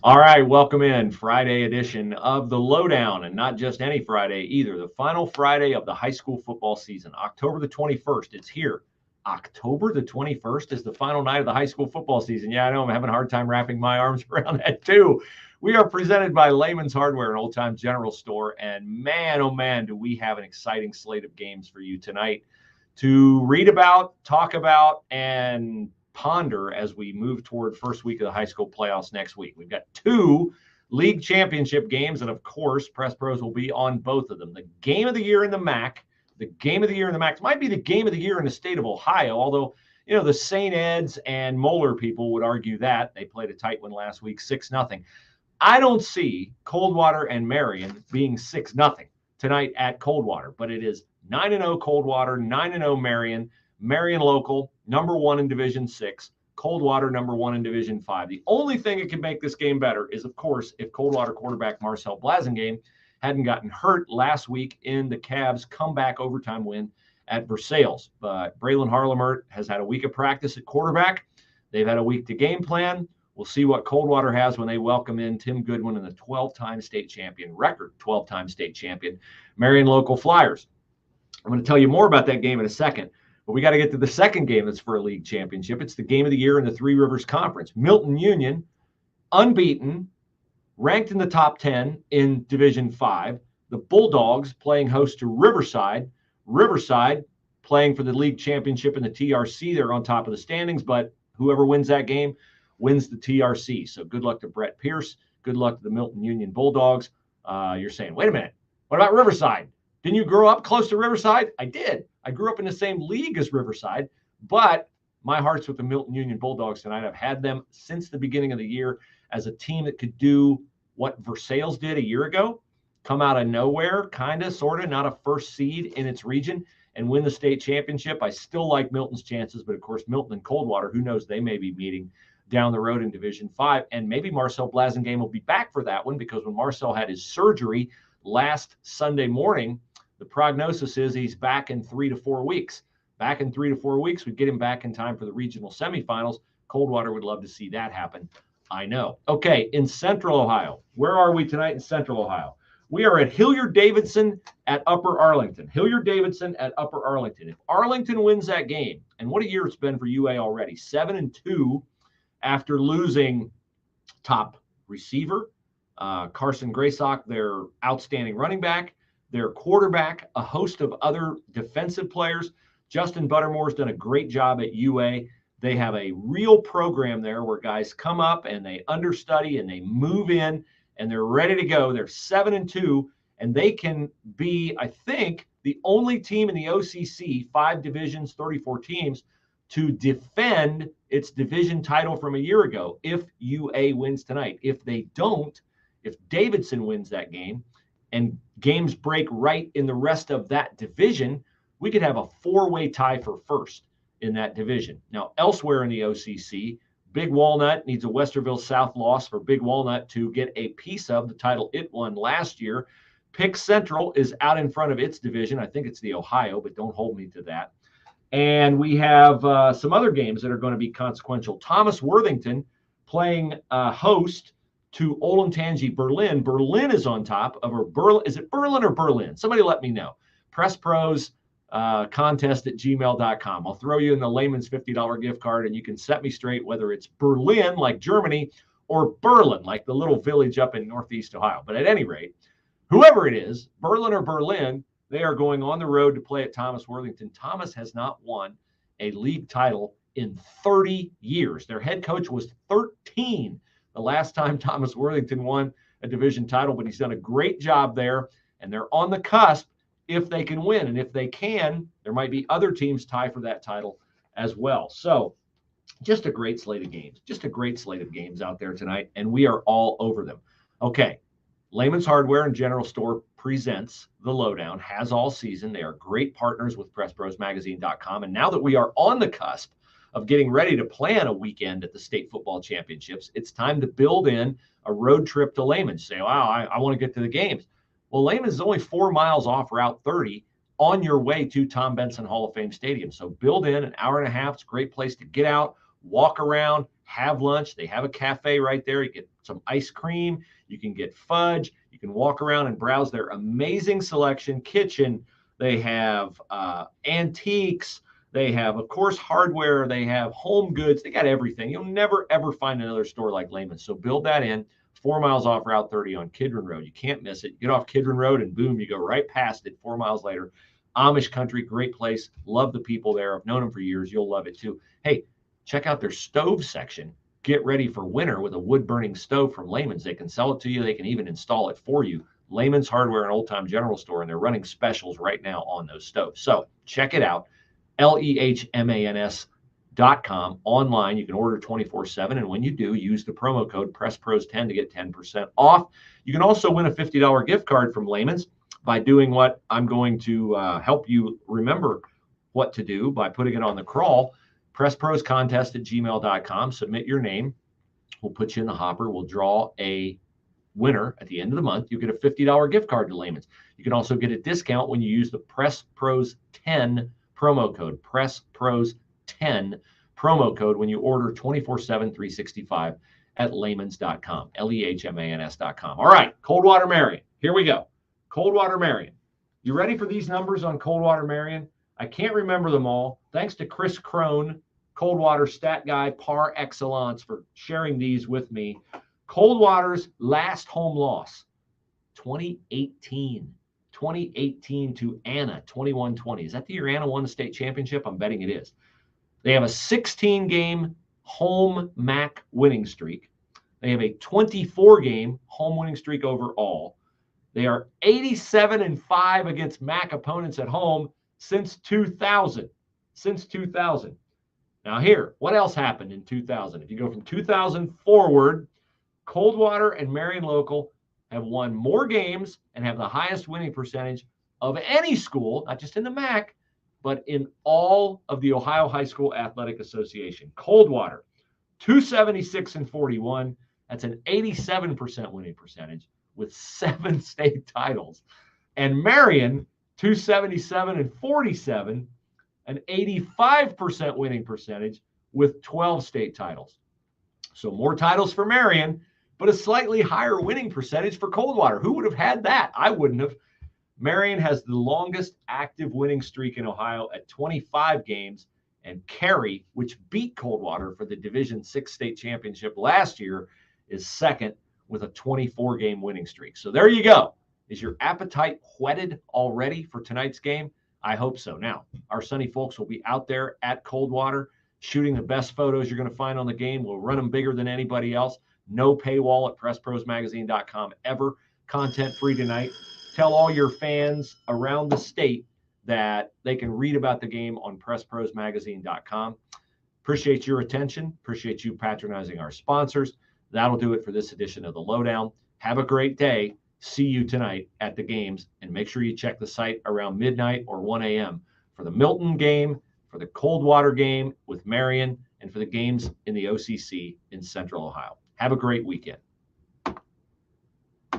All right, welcome in Friday edition of the Lowdown, and not just any Friday either. The final Friday of the high school football season, October the 21st. It's here. October the 21st is the final night of the high school football season. Yeah, I know I'm having a hard time wrapping my arms around that too. We are presented by Laymans Hardware, an old-time general store, and man, oh man, do we have an exciting slate of games for you tonight to read about, talk about, and ponder as we move toward first week of the high school playoffs next week. We've got two league championship games, and of course, Press Pros will be on both of them. The game of the year in the MAC, the game of the year in the MAC might be the game of the year in the state of Ohio, although the St. Ed's and Moeller people would argue that. They played a tight one last week, 6-0. I don't see Coldwater and Marion being 6-0 tonight at Coldwater, but it is 9-0 Coldwater, 9-0 Marion. Marion Local, number one in Division 6. Coldwater, number one in Division 5. The only thing that can make this game better is, of course, if Coldwater quarterback Marcel Blasingame hadn't gotten hurt last week in the Cavs' comeback overtime win at Versailles. But Braylon Harlemert has had a week of practice at quarterback. They've had a week to game plan. We'll see what Coldwater has when they welcome in Tim Goodwin and the 12-time state champion, record 12-time state champion, Marion Local Flyers. I'm going to tell you more about that game in a second. But we got to get to the second game that's for a league championship. It's the game of the year in the Three Rivers Conference. Milton-Union, unbeaten, ranked in the top 10 in Division 5. The Bulldogs playing host to Riverside. Riverside playing for the league championship in the TRC. They're on top of the standings, but whoever wins that game wins the TRC. So good luck to Brett Pierce. Good luck to the Milton-Union Bulldogs. You're saying, wait a minute, what about Riverside? Didn't you grow up close to Riverside? I did. I grew up in the same league as Riverside, but my heart's with the Milton-Union Bulldogs tonight. I've had them since the beginning of the year as a team that could do what Versailles did a year ago, come out of nowhere, kind of, sort of, not a first seed in its region, and win the state championship. I still like Milton's chances, but of course, Milton and Coldwater, who knows, they may be meeting down the road in Division 5, and maybe Marcel Blasingame will be back for that one, because when Marcel had his surgery last Sunday morning, the prognosis is he's back in 3 to 4 weeks. Back in 3 to 4 weeks, we'd get him back in time for the regional semifinals. Coldwater would love to see that happen, I know. Okay, in Central Ohio, where are we tonight in Central Ohio? We are at Hilliard Davidson at Upper Arlington. Hilliard Davidson at Upper Arlington. If Arlington wins that game, and what a year it's been for UA already, 7-2 after losing top receiver, Carson Graysock, their outstanding running back, their quarterback, a host of other defensive players. Justin Buttermore's done a great job at UA. They have a real program there where guys come up and they understudy and they move in and they're ready to go. They're 7-2, and they can be, I think, the only team in the OCC, 5 divisions, 34 teams, to defend its division title from a year ago if UA wins tonight. If they don't, if Davidson wins that game, and games break right in the rest of that division, we could have a 4-way tie for first in that division. Now, elsewhere in the OCC, Big Walnut needs a Westerville South loss for Big Walnut to get a piece of the title it won last year. Pick Central is out in front of its division. I think it's the Ohio, but don't hold me to that. And we have some other games that are going to be consequential. Thomas Worthington playing host to Olentangy Berlin. Berlin is on top of Berlin. Is it Berlin or Berlin? Somebody let me know. Press Pros contest at gmail.com. I'll throw you in the Layman's $50 gift card, and you can set me straight whether it's Berlin, like Germany, or Berlin, like the little village up in Northeast Ohio. But at any rate, whoever it is, Berlin or Berlin, they are going on the road to play at Thomas Worthington. Thomas has not won a league title in 30 years. Their head coach was 13 the last time Thomas Worthington won a division title, but he's done a great job there, and they're on the cusp if they can win. And if they can, there might be other teams tie for that title as well. So just a great slate of games, out there tonight, and we are all over them. Okay, Laymans Hardware and General Store presents the Lowdown, has all season. They are great partners with PressProsMagazine.com, and now that we are on the cusp of getting ready to plan a weekend at the state football championships, it's time to build in a road trip to Laymans. Say, wow, I want to get to the games. Well, Laymans is only 4 miles off Route 30 on your way to Tom Benson Hall of Fame Stadium. So build in an hour and a half. It's a great place to get out, walk around, have lunch. They have a cafe right there. You get some ice cream. You can get fudge. You can walk around and browse their amazing selection kitchen. They have antiques. They have, of course, hardware. They have home goods. They got everything. You'll never, ever find another store like Laymans. So build that in. 4 miles off Route 30 on Kidron Road. You can't miss it. You get off Kidron Road and boom, you go right past it 4 miles later. Amish country, great place. Love the people there. I've known them for years. You'll love it too. Hey, check out their stove section. Get ready for winter with a wood-burning stove from Laymans. They can sell it to you. They can even install it for you. Laymans Hardware and Old Time General Store, and they're running specials right now on those stoves. So check it out. LEHMANS.com online. You can order 24/7, and when you do, use the promo code PressPros10 to get 10% off. You can also win a $50 gift card from Laymans by doing what I'm going to help you remember what to do by putting it on the crawl. PressProsContest@gmail.com. Submit your name. We'll put you in the hopper. We'll draw a winner at the end of the month. You get a $50 gift card to Laymans. You can also get a discount when you use the PressPros10 promo code. PressPros10 promo code when you order 24/7, 365 at Laymans.com. LEHMANS.com. All right, Coldwater Marion. Here we go. Coldwater Marion. You ready for these numbers on Coldwater Marion? I can't remember them all. Thanks to Chris Crone, Coldwater stat guy par excellence, for sharing these with me. Coldwater's last home loss, 2018. 2018 to Anna, 21-20. Is that the year Anna won the state championship? I'm betting it is. They have a 16-game home MAC winning streak. They have a 24-game home winning streak overall. They are 87-5 against MAC opponents at home since 2000. Since 2000. Now here, what else happened in 2000? If you go from 2000 forward, Coldwater and Marion Local have won more games and have the highest winning percentage of any school, not just in the MAC, but in all of the Ohio High School Athletic Association. Coldwater, 276-41. That's an 87% winning percentage with 7 state titles. And Marion, 277-47, an 85% winning percentage with 12 state titles. So more titles for Marion, but a slightly higher winning percentage for Coldwater. Who would have had that? I wouldn't have. Marion has the longest active winning streak in Ohio at 25 games, and Cary, which beat Coldwater for the Division VI state championship last year, is second with a 24-game winning streak. So there you go. Is your appetite whetted already for tonight's game? I hope so. Now, our Sunny folks will be out there at Coldwater shooting the best photos you're going to find on the game. We'll run them bigger than anybody else. No paywall at PressProsMagazine.com ever. Content free tonight. Tell all your fans around the state that they can read about the game on PressProsMagazine.com. Appreciate your attention. Appreciate you patronizing our sponsors. That'll do it for this edition of the Lowdown. Have a great day. See you tonight at the games. And make sure you check the site around midnight or 1 a.m. for the Milton game, for the Coldwater game with Marion, and for the games in the OCC in Central Ohio. Have a great weekend.